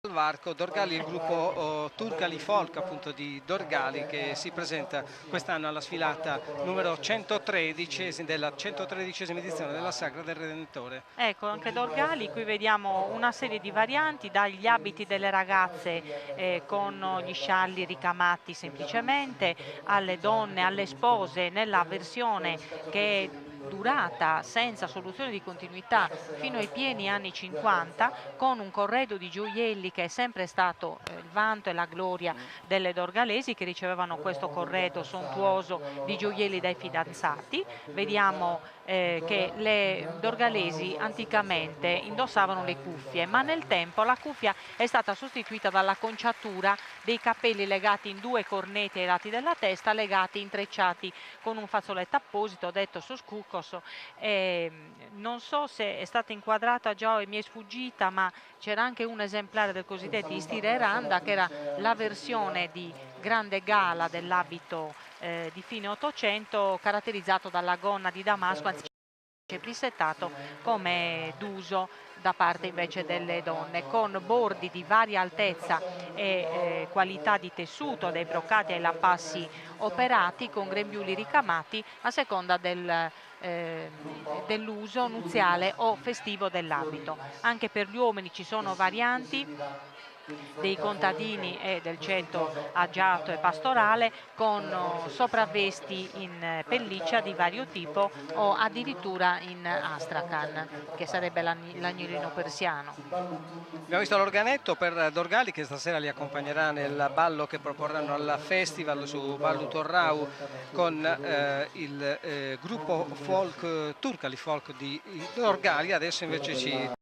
Al varco Dorgali, il gruppo Turgali Folk appunto di Dorgali, che si presenta quest'anno alla sfilata numero 113 della 113esima edizione della Sagra del Redentore. Ecco, anche Dorgali, qui vediamo una serie di varianti, dagli abiti delle ragazze con gli scialli ricamati semplicemente, alle donne, alle spose, nella versione che è durata senza soluzione di continuità fino ai pieni anni 50, con un corredo di gioielli che è sempre stato il vanto e la gloria delle dorgalesi, che ricevevano questo corredo sontuoso di gioielli dai fidanzati. Vediamo che le dorgalesi anticamente indossavano le cuffie, ma nel tempo la cuffia è stata sostituita dalla conciatura dei capelli legati in due corneti ai lati della testa, legati, intrecciati con un fazzoletto apposito, detto soscucos. Non so se è stata inquadrata già o mi è sfuggita, ma c'era anche un esemplare del cosiddetto Istire Randa, che era la versione di grande gala dell'abito di fine 800, caratterizzato dalla gonna di damasco anziché plissettato come d'uso da parte invece delle donne, con bordi di varia altezza e qualità di tessuto, dai broccati ai lappassi operati, con grembiuli ricamati a seconda dell'uso nuziale o festivo dell'abito. Anche per gli uomini ci sono varianti dei contadini e del ceto agiato e pastorale, con sopravvesti in pelliccia di vario tipo o addirittura in astracan, che sarebbe l'agnolino persiano. Abbiamo visto l'organetto per Dorgali, che stasera li accompagnerà nel ballo che proporranno al festival su Ballu Torrau con il gruppo folk Turgali Folk di Dorgali. Adesso invece ci